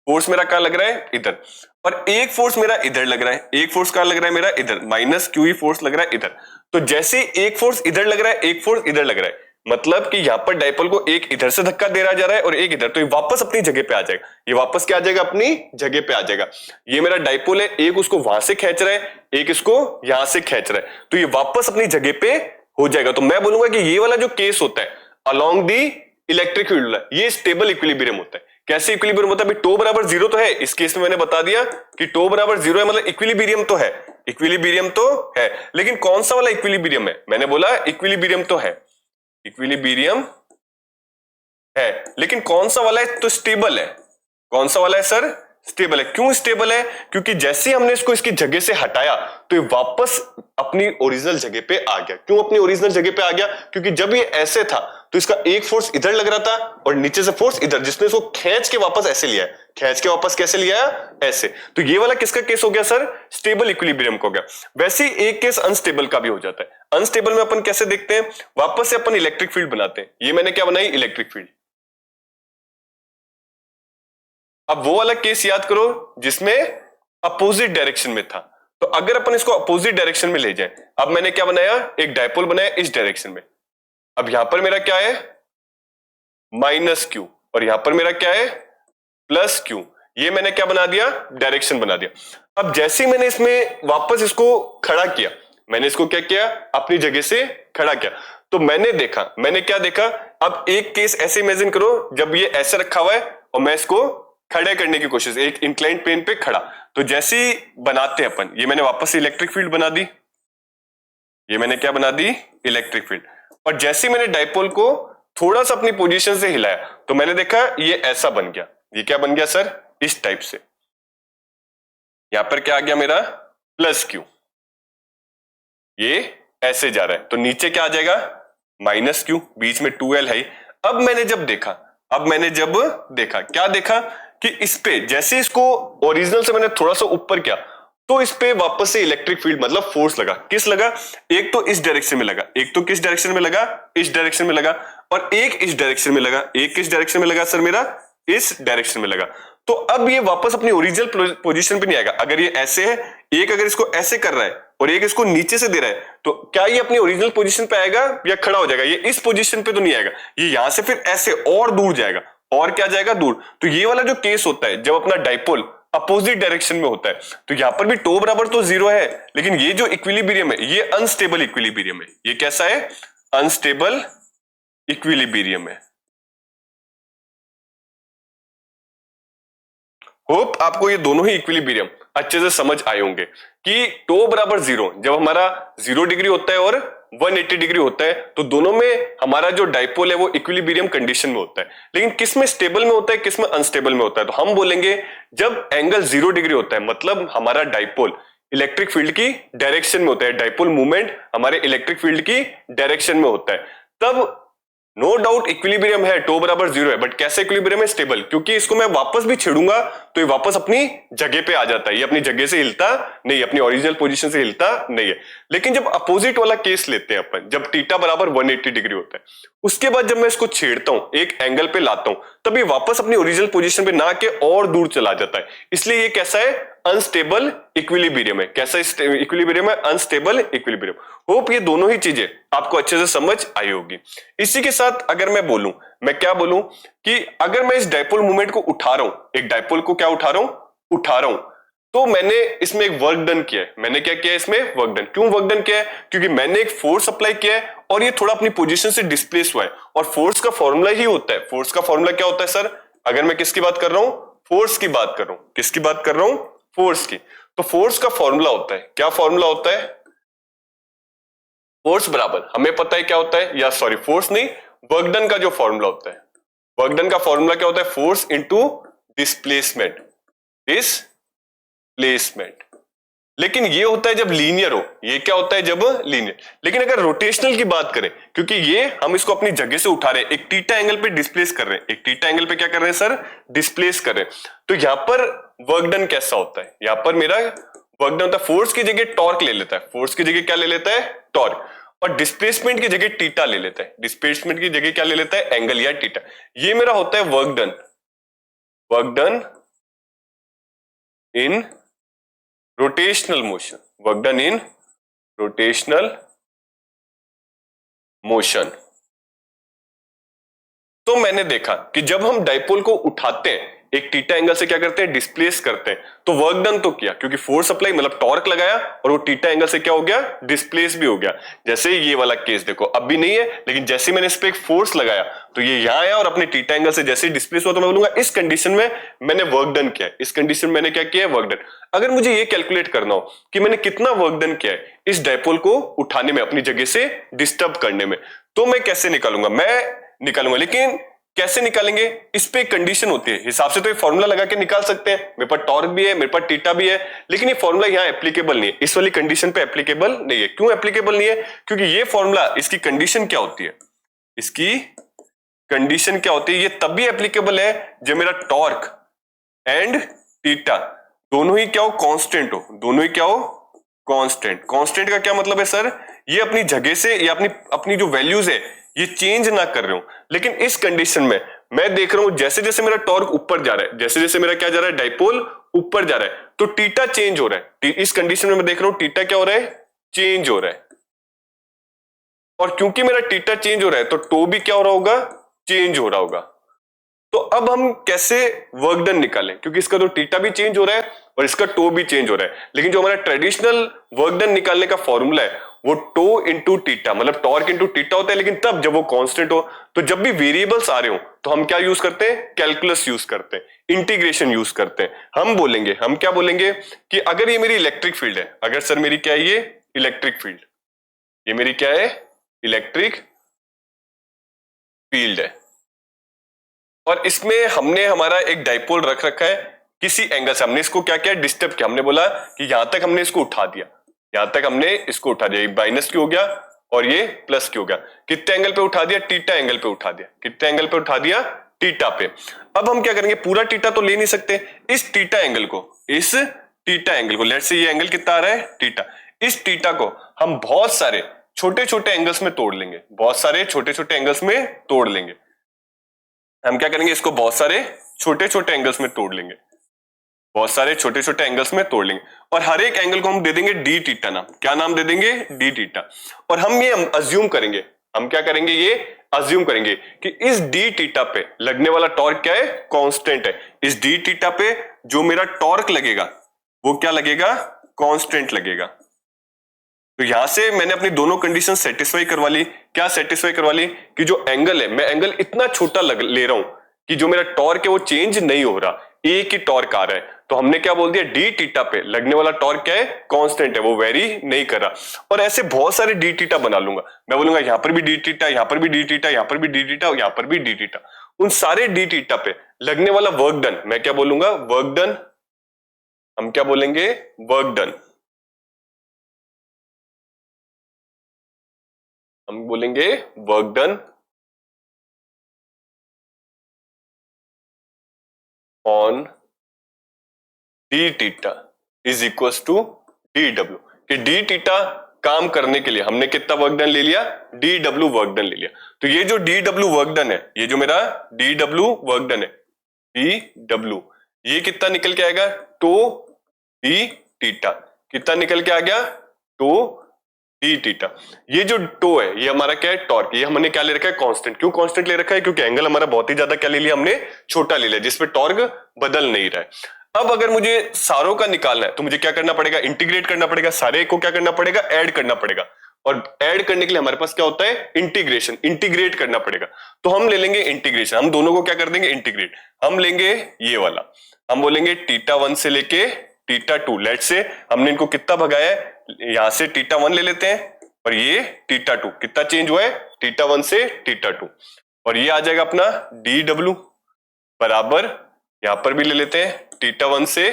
फोर्स मेरा कहां लग रहा है? इधर। और एक फोर्स मेरा इधर लग रहा है। एक फोर्स कहां लग रहा है मेरा? इधर। माइनस क्यू ई फोर्स लग रहा है इधर। तो जैसे एक फोर्स इधर लग रहा है, एक फोर्स इधर लग रहा है, मतलब कि यहां पर डाइपोल को एक इधर से धक्का दे रहा जा रहा है और एक इधर, तो ये वापस अपनी जगह पे आ जाएगा। ये वापस क्या आ जाएगा? अपनी जगह पे आ जाएगा। ये मेरा डाइपोल है, एक उसको वहां से खींच रहा है, एक इसको यहां से खींच रहा है, तो ये वापस अपनी जगह पे हो जाएगा। तो मैं बोलूंगा कि ये वाला जो केस होता है अलोंग दी इलेक्ट्रिक फील्ड, ये स्टेबल इक्विलिब्रियम होता है। कैसे इक्विलिब्रियम होता है? भाई टो बराबर 0 तो है, इस केस में मैंने बता दिया कि टो बराबर 0 है, मतलब इक्विलिब्रियम तो है। इक्विलिब्रियम तो है, लेकिन कौन सा वाला इक्विलिब्रियम है? मैंने बोला इक्विलिब्रियम तो है, इक्विलिब्रियम है, लेकिन कौन सा वाला है? तो स्टेबल है। कौन सा वाला है सर? स्टेबल है। क्यों स्टेबल है? क्योंकि जैसे ही हमने इसको इसकी जगह से हटाया तो ये वापस अपनी ओरिजिनल जगह पे आ गया। क्यों अपनी ओरिजिनल जगह पे आ गया? क्योंकि जब ये ऐसे था तो इसका एक फोर्स इधर लग रहा था और नीचे से फोर्स इधर, जिसने इसको खींच के वापस ऐसे लिया है। खींच के वापस कैसे लिया है? ऐसे। तो ये वाला किसका केस हो गया सर? स्टेबल इक्विलिब्रियम का हो गया। वैसे ही एक केस अनस्टेबल का भी हो जाता है। अनस्टेबल में अपन कैसे देखते हैं? वापस से अपन इलेक्ट्रिक फील्ड बनाते हैं। ये मैंने क्या बनाई? Electric field. अब वो वाला केस याद करो जिसमें अपोजिट डायरेक्शन में था। तो अगर अपन इसको अपोजिट डायरेक्शन में ले जाएं, अब मैंने क्या बनाया? एक डाइपोल बनाया इस डायरेक्शन में। अब यहां पर मेरा क्या है? माइनस क्यू, और यहां पर मेरा क्या है? Plus Q. ये मैंने क्या बना दिया? डायरेक्शन बना दिया। अब जैसे ही मैंने इसमें वापस इसको खड़ा किया, मैंने इसको क्या किया? अपनी जगह से खड़ा किया, तो मैंने देखा, मैंने क्या देखा? अब एक केस ऐसे इमेजिन करो, जब ये ऐसे रखा हुआ है और मैं इसको खड़े करने की कोशिश, एक इंक्लाइंड प्लेन पे खड़ा, तो जैसे ही बनाते हैं अपन, ये मैंने वापस इलेक्ट्रिक फील्ड बना दी। ये मैंने क्या बना दी? Electric field. और जैसे मैंने डाइपोल को थोड़ा सा अपनी पोजीशन से हिलाया तो मैंने देखा ये ऐसा बन गया। ये क्या बन गया सर? इस टाइप से। यहां पर क्या आ गया मेरा? Plus Q. ये ऐसे जा रहा है, तो नीचे क्या आ जाएगा? Minus Q. बीच में 2l है। अब मैंने जब देखा, क्या देखा कि इस पे जैसे इसको ओरिजिनल से मैंने थोड़ा सा ऊपर किया तो इस पे वापस से इलेक्ट्रिक फील्ड मतलब फोर्स लगा। किस लगा? एक तो इस डायरेक्शन में लगा, एक तो किस डायरेक्शन में लगा? इस डायरेक्शन में लगा, और एक इस डायरेक्शन में लगा। एक किस डायरेक्शन में लगा सर मेरा? इस डायरेक्शन में लगा। तो अब ये वापस अपनी ओरिजिनल पोजीशन पे नहीं आएगा। अगर ये ऐसे है, एक अगर इसको ऐसे कर रहा है और एक इसको नीचे से दे रहा है, तो क्या ये अपनी ओरिजिनल पोजीशन पे आएगा या खड़ा हो जाएगा? ये इस पोजीशन पे तो नहीं आएगा, ये यहां से फिर ऐसे और दूर जाएगा, और क्या जाएगा, दूर। तो ये वाला जो केस होता है जब अपना डाइपोल अपोजिट डायरेक्शन में होता है, तो यहां पर भी टो बराबर तो 0 है, लेकिन ये जो इक्विलिब्रियम है ये अनस्टेबल इक्विलिब्रियम है। ये कैसा है, अनस्टेबल इक्विलिब्रियम है। होप आपको ये दोनों ही इक्विलिब्रियम अच्छे से समझ आए होंगे कि टो बराबर 0 जब हमारा 0 डिग्री होता है और 180 डिग्री होता है, तो दोनों में हमारा जो डाइपोल है वो इक्विलिब्रियम कंडीशन में होता है। लेकिन किस में स्टेबल में होता है, किस में अनस्टेबल में होता है, तो हम बोलेंगे जब एंगल 0 डिग्री होता है मतलब हमारा डाइपोल इलेक्ट्रिक फील्ड की डायरेक्शन में होता है, डाइपोल मूवमेंट हमारे इलेक्ट्रिक फील्ड की डायरेक्शन में होता है, तब नो डाउट इक्विलिब्रियम है, टो बराबर 0 है। बट कैसे इक्विलिब्रियम है, स्टेबल, क्योंकि इसको मैं वापस भी छेड़ूंगा तो ये वापस अपनी जगह पे आ जाता है, ये अपनी जगह से हिलता नहीं, अपनी ओरिजिनल पोजीशन से हिलता नहीं है। लेकिन जब अपोजिट वाला केस लेते हैं अपन, जब थीटा बराबर 180 डिग्री होता है, उसके बाद जब मैं इसको छेड़ता हूं, एक एंगल पे लाता हूं, तब ये वापस अपनी ओरिजिनल पोजीशन पे ना के और दूर चला जाता है। इसलिए ये कैसा है, अनस्टेबल इक्विलिब्रियम है। कैसा इक्विलिब्रियम है, अनस्टेबल इक्विलिब्रियम। होप ये दोनों ही चीजें आपको अच्छे से समझ आई होगी। इसी के साथ अगर मैं बोलूं, मैं क्या बोलूं कि अगर मैं इस डाइपोल मूवमेंट को उठा रहा हूं, एक डाइपोल को क्या उठा रहा हूं, तो मैंने इसमें एक वर्क डन किया है। मैंने क्या किया है, इसमें वर्क डन। क्यों वर्क डन किया है, क्योंकि मैंने एक फोर्स अप्लाई किया है और ये थोड़ा अपनी पोजीशन से डिस्प्लेस हुआ है। और फोर्स का फॉर्मूला ही होता है, फोर्स का फॉर्मूला क्या होता है सर, अगर मैं किसकी बात कर रहा हूं, फोर्स की बात कर रहा हूं, किसकी बात कर रहा हूं, फोर्स की। तो फोर्स का फॉर्मूला होता है, क्या फॉर्मूला होता है, फोर्स बराबर, हमें पता है क्या होता है, या सॉरी फोर्स नहीं, वर्क डन का जो फॉर्मूला होता है, वर्क डन का फॉर्मूला क्या होता है, फोर्स इंटू डिस्प्लेसमेंट, डिस्प्लेसमेंट। लेकिन ये होता है जब लीनियर हो, ये क्या होता है जब लीनियर। लेकिन अगर रोटेशनल की बात करें, क्योंकि ये हम इसको अपनी जगह से उठा रहे हैं, एक थीटा एंगल पे डिस्प्लेस कर रहे हैं, एक थीटा एंगल पे क्या कर रहे हैं सर, डिस्प्लेस कर रहे हैं, तो यहां पर वर्क डन कैसा होता है, यहां पर मेरा वर्क डन होता है, फोर्स की जगह टॉर्क ले लेता है, फोर्स की जगह क्या ले लेता है, टॉर्क, और डिस्प्लेसमेंट की जगह थीटा ले लेता है, डिस्प्लेसमेंट की जगह क्या ले लेता है, एंगल या थीटा। ये मेरा होता है work done, work done in rotational motion, work done in rotational motion. तो मैंने देखा कि जब हम डाइपोल को उठाते हैं, एक थीटा एंगल से क्या करते हैं, डिस्प्लेस करते हैं, तो वर्क डन तो किया, क्योंकि फोर्स अप्लाई मतलब टॉर्क लगाया और वो थीटा एंगल से क्या हो गया, डिस्प्लेस भी हो गया। जैसे ये वाला केस देखो, अब भी नहीं है, लेकिन जैसे मैंने इस पे एक फोर्स लगाया तो ये यहां आया और अपने थीटा एंगल से जैसे डिस्प्लेस हुआ, तो मैं बोलूंगा इस कंडीशन में मैंने वर्क डन किया है, इस कंडीशन में मैंने क्या किया है, वर्क डन। अगर मुझे ये कैलकुलेट करना हो कि मैंने कितना वर्क डन किया है इस डाइपोल को उठाने में, अपनी जगह से डिस्टर्ब करने में, तो मैं कैसे निकालूंगा, मैं निकालूंगा, लेकिन कैसे निकालेंगे, इस पे एक कंडीशन होती है। हिसाब से तो ये फॉर्मूला लगा के निकाल सकते हैं, मेरे पास टॉर्क भी है, मेरे पास थीटा भी है, लेकिन ये फॉर्मूला यहाँ एप्लीकेबल नहीं है, इस वाली कंडीशन पे एप्लीकेबल नहीं है। क्यों एप्लीकेबल नहीं है, क्योंकि ये फॉर्मूला, इसकी कंडीशन क्या होती है, इसकी कंडीशन क्या होती है, ये तभी एप्लीकेबल है जब मेरा टॉर्क एंड थीटा दोनों ही क्या हो, कांस्टेंट हो, दोनों ही क्या हो, कांस्टेंट। कांस्टेंट का क्या मतलब है सर, ये अपनी जगह से या अपनी जो वैल्यूज है ये चेंज ना कर रहे हो। लेकिन इस कंडीशन में मैं देख रहा हूं जैसे जैसे मेरा टॉर्क ऊपर जा रहा है, जैसे जैसे मेरा क्या जा रहा है, डाइपोल ऊपर जा रहा है, तो थीटा चेंज हो रहा है। इस कंडीशन में मैं देख रहा हूं थीटा क्या हो रहा है, चेंज हो रहा है। और क्योंकि मेरा थीटा चेंज हो रहा है तो टो भी क्या हो रहा होगा, चेंज हो रहा होगा। तो अब हम कैसे वर्क डन निकालें, क्योंकि इसका तो थीटा भी चेंज हो रहा है और इसका टो भी चेंज हो रहा है। लेकिन जो हमारा ट्रेडिशनल वर्क डन निकालने का फॉर्मूला है वो टो इंटू थीटा, मतलब टॉर्क इंटू थीटा होता है, लेकिन तब जब वो कांस्टेंट हो। तो जब भी वेरिएबल्स आ रहे हो तो हम क्या यूज करते हैं, कैलकुलस यूज करते हैं, इंटीग्रेशन यूज करते हैं। हम बोलेंगे, हम क्या बोलेंगे कि अगर ये मेरी इलेक्ट्रिक फील्ड है, अगर सर मेरी क्या है, ये इलेक्ट्रिक फील्ड, ये मेरी क्या है, इलेक्ट्रिक फील्ड है, और इसमें हमने हमारा एक डाइपोल रख रखा है किसी एंगल से, हमने इसको क्या किया, डिस्टर्ब किया। हमने बोला कि यहां तक हमने इसको उठा दिया, यहां तक हमने इसको उठा दिया, ये माइनस क्यू हो गया और ये प्लस क्यू हो गया। कितने एंगल पे उठा दिया, थीटा एंगल पे उठा दिया, कितने एंगल पे उठा दिया, थीटा पे। अब हम क्या करेंगे, पूरा थीटा तो ले नहीं सकते, इस थीटा एंगल को, इस थीटा एंगल को, लेट्स से ये एंगल कितना आ रहा है, थीटा, इस थीटा को हम बहुत सारे छोटे छोटे एंगल्स में तोड़ लेंगे, बहुत सारे छोटे छोटे एंगल्स में तोड़ लेंगे। हम क्या करेंगे, इसको बहुत सारे छोटे छोटे एंगल्स में तोड़ लेंगे, बहुत सारे छोटे छोटे एंगल्स में तोड़ लेंगे, और हर एक एंगल को हम दे देंगे डी थीटा नाम। क्या नाम दे देंगे, डी थीटा। और हम ये अज्यूम करेंगे, हम क्या करेंगे, ये अज्यूम करेंगे कि इस डी थीटा पे लगने वाला टॉर्क क्या है, कांस्टेंट है। इस डी थीटा पे जो मेरा टॉर्क लगेगा वो क्या लगेगा, कांस्टेंट लगेगा। तो यहां से मैंने अपनी दोनों कंडीशन सेटिस्फाई करवा ली। क्या सेटिस्फाई करवा ली कि जो एंगल है, मैं एंगल इतना छोटा ले रहा हूं कि जो मेरा टॉर्क है वो चेंज नहीं हो रहा, एक ही टॉर्क आ रहा है। तो हमने क्या बोल दिया, डी थीटा पे लगने वाला टॉर्क क्या है, कांस्टेंट है, वो वेरी नहीं कर रहा। और ऐसे बहुत सारे डी थीटा बना लूंगा। मैं बोलूंगा यहां पर भी डी थीटा, यहां पर भी डी थीटा, यहां पर भी डी थीटा, यहां पर भी डी थीटा। उन सारे डी थीटा पे लगने वाला वर्क डन मैं क्या बोलूंगा, वर्क डन। हम क्या बोलेंगे, वर्क डन। हम बोलेंगे work done on d theta is equal to d डब्ल्यू। कि डी थीटा काम करने के लिए हमने कितना वर्क डन ले लिया, डी डब्ल्यू वर्क डन ले लिया। तो ये जो डी डब्ल्यू वर्क डन है, ये जो मेरा डी डब्ल्यू वर्क डन है, डी डब्ल्यू, ये कितना निकल के आएगा, टू डी थीटा। कितना निकल के आ गया, टू डी थीटा। ये जो टो है ये हमारा क्या है, टॉर्क। ये हमने क्या ले रखा है, कांस्टेंट। क्यों कांस्टेंट ले रखा है, क्योंकि एंगल हमारा बहुत ही ज्यादा क्या ले लिया हमने, छोटा ले लिया, जिसपे टॉर्क बदल नहीं रहा है। अब अगर मुझे सारों का निकालना है तो मुझे क्या करना पड़ेगा, इंटीग्रेट करना पड़ेगा। सारे को क्या करना पड़ेगा, ऐड करना पड़ेगा। और ऐड करने के लिए हमारे पास क्या होता है, इंटीग्रेशन, इंटीग्रेट करना पड़ेगा। तो हम ले लेंगे इंटीग्रेशन, हम दोनों को क्या कर देंगे, इंटीग्रेट। हम लेंगे ये वाला, हम बोलेंगे थीटा 1 से लेके थीटा 2। लेट से हमने इनको कितना भगाया है, यहां से थीटा 1 ले लेते हैं और ये थीटा 2। कितना चेंज हुआ है, थीटा 1 से थीटा 2। और ये आ जाएगा अपना डी डब्ल्यू बराबर, यहां पर भी ले लेते हैं थीटा 1 से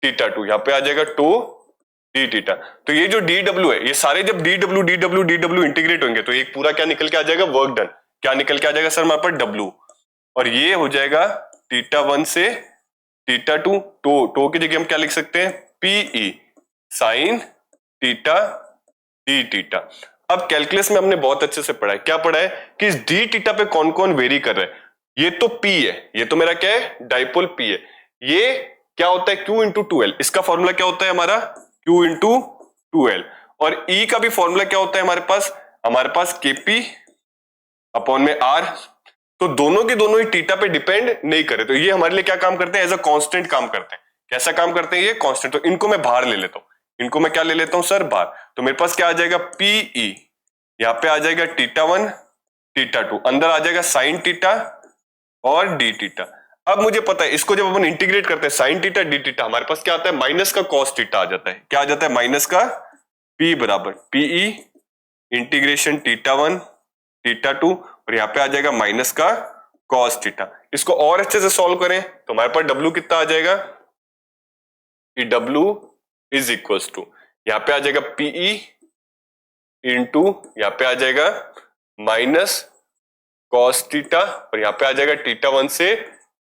थीटा 2। यहां पे आ जाएगा 2 डी थीटा। तो ये जो डी डब्ल्यू है, ये सारे जब D W D W D W integrate होंगे तो एक पूरा क्या निकल के आ जाएगा, वर्क डन। क्या निकल के आ जाएगा सर हमारे पास, डब्ल्यू। और ये हो जाएगा थीटा 1 से थीटा 2। टो की जगह हम क्या लिख सकते हैं, PE sine theta d theta. अब कैलकुलस में हमने बहुत अच्छे से पढ़ा है, क्या पढ़ा है कि इस डी थीटा पे कौन कौन वेरी कर रहा है। ये तो P है, ये तो मेरा क्या है, डाइपोल P है। ये क्या होता है, Q इंटू 2L। इसका फॉर्मूला क्या होता है हमारा, Q इंटू 2L। और E का भी फॉर्मूला क्या होता है हमारे पास KP अपॉन में R। तो दोनों के दोनों ही थीटा पे डिपेंड नहीं करे, तो ये हमारे लिए क्या काम करते हैं, एज अ कांस्टेंट काम करते हैं। कैसा काम करते हैं ये, कांस्टेंट। तो इनको मैं बाहर ले लेता हूं, इनको मैं क्या ले लेता हूं सर, बाहर। तो मेरे पास क्या आ जाएगा, पीई, यहां पे आ जाएगा थीटा 1 थीटा 2, अंदर आ जाएगा साइन थीटा और डी थीटा। अब मुझे पता है इसको जब अपन इंटीग्रेट करते हैं साइन थीटा डी थीटा, हमारे पास क्या आता है, माइनस का कॉस थीटा आ जाता है। क्या आ जाता है, माइनस का पी बराबर पीई इंटीग्रेशन थीटा 1 थीटा 2, और यहां पे आ जाएगा माइनस का कॉस थीटा। इसको और अच्छे से सॉल्व करें तो हमारे पास डब्ल्यू कितना आ जाएगा, कि डब्ल्यू इज इक्वल्स टू, यहां पे आ जाएगा पीई इंटू, यहां पे आ जाएगा माइनस कॉस थीटा, और यहां पे आ जाएगा थीटा 1 से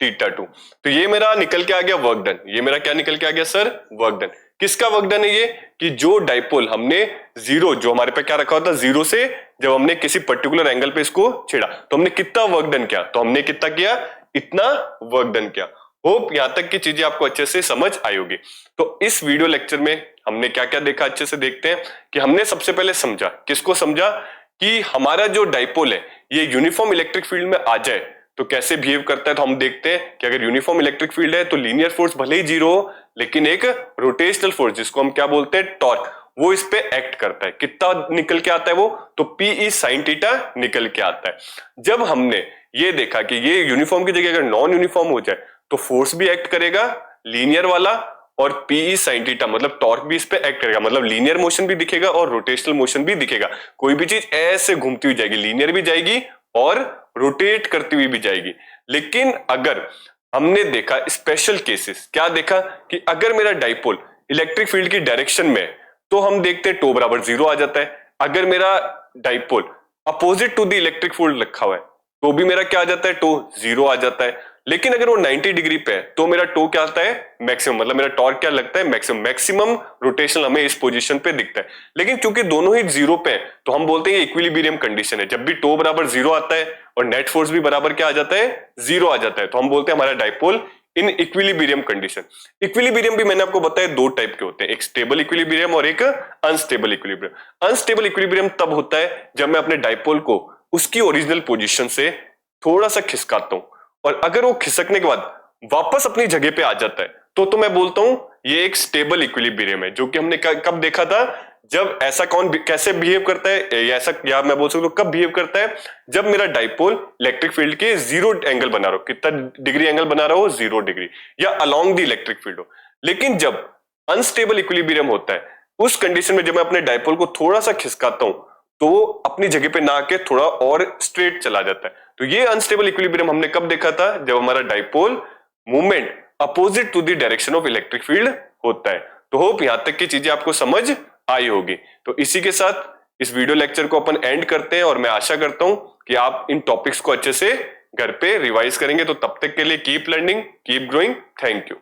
थीटा 2। तो ये मेरा निकल के आ गया वर्क डन। ये मेरा क्या निकल के आ गया सर, वर्क डन। किसका वर्क डन है ये, कि जो डाइपोल हमने जीरो, जो हमारे पे क्या रखा होता है, जीरो से जब हमने किसी पर्टिकुलर एंगल पे इसको छेड़ा तो हमने कितना वर्क डन किया, तो हमने कितना किया, इतना वर्क डन किया। होप यहां तक की चीजें आपको अच्छे से समझ आई होगी। तो इस वीडियो लेक्चर में हमने क्या क्या देखा, अच्छे से देखते हैं। कि हमने सबसे पहले समझा, किसको समझा, कि हमारा जो डाइपोल है ये यूनिफॉर्म इलेक्ट्रिक फील्ड में आ जाए तो कैसे बिहेव करता है। तो हम देखते हैं कि अगर यूनिफॉर्म इलेक्ट्रिक फील्ड है तो लीनियर फोर्स भले ही जीरो हो, लेकिन एक रोटेशनल फोर्स जिसको हम क्या बोलते हैं, टॉर्क, वो इस पे एक्ट करता है। कितना निकल के आता है वो, तो पीई साइन थीटा निकल के आता है। जब हमने ये देखा कि ये यूनिफॉर्म की जगह अगर नॉन यूनिफॉर्म हो जाए तो फोर्स भी एक्ट करेगा लीनियर वाला, और पीई साइन थीटा मतलब टॉर्क भी इस पे एक्ट करेगा, मतलब लीनियर मोशन भी दिखेगा और रोटेशनल मोशन भी दिखेगा। कोई भी चीज ऐसे घूमती हुई जाएगी, लीनियर भी जाएगी और रोटेट करती हुई भी जाएगी। लेकिन अगर हमने देखा स्पेशल केसेस, क्या देखा, कि अगर मेरा डाइपोल इलेक्ट्रिक फील्ड की डायरेक्शन में है तो हम देखते हैं टो बराबर जीरो आ जाता है। अगर मेरा dipole opposite to the electric field रखा हुआ है तो भी मेरा क्या आ जाता है, टो जीरो आ जाता है। लेकिन अगर वो 90 डिग्री पे है तो मेरा टो क्या आता है, मैक्सिमम, मतलब मेरा टॉर्क क्या लगता है, मैक्सिमम। मैक्सिमम रोटेशन हमें इस पोजीशन पे दिखता है। लेकिन क्योंकि दोनों ही जीरो पे है तो हम बोलते हैं इक्विलिब्रियम कंडीशन है। जब भी टो बराबर जीरो आता है और नेट फोर्स भी बराबर क्या आ जाता है, जीरो आ जाता है, तो हम बोलते हैं हमारा dipole in equilibrium condition. Equilibrium भी मैंने आपको बताया दो टाइप के होते हैं, एक स्टेबल इक्विलिब्रियम और एक अनस्टेबल इक्विलिब्रियम। अनस्टेबल इक्विलिब्रियम तब होता है जब मैं अपने डाइपोल को उसकी ओरिजिनल पोजीशन से थोड़ा सा खिसकाता हूं, और अगर वो खिसकने के बाद वापस अपनी जगह पे आ जाता है तो मैं बोलता हूं ये एक स्टेबल इक्विलिब्रियम है, जो कि हमने कब देखा था, जब ऐसा कौन कैसे बिहेव करता है, या मैं बोल सकता हूं कब बिहेव करता है, जब मेरा डाइपोल इलेक्ट्रिक फील्ड के 0 एंगल बना रहा हो, कितना डिग्री एंगल बना रहा हो, 0 डिग्री, या अलोंग द इलेक्ट्रिक फील्ड हो। लेकिन जब अनस्टेबल इक्विलिब्रियम होता है, उस कंडीशन में जब मैं अपने डाइपोल को थोड़ा सा खिसकाता हूं तो वो अपनी जगह पे ना आके थोड़ा और स्ट्रेट चला जाता है। तो ये अनस्टेबल इक्विलिब्रियम हमने कब देखा था, जब हमारा dipole movement opposite to the direction of electric field होता है। तो होप यहां तक की चीजें आपको समझ आई होगी। तो इसी के साथ इस वीडियो लेक्चर को अपन एंड करते हैं, और मैं आशा करता हूं कि आप इन टॉपिक्स को अच्छे से घर पे रिवाइज करेंगे। तो तब तक के लिए keep learning, keep growing, thank you.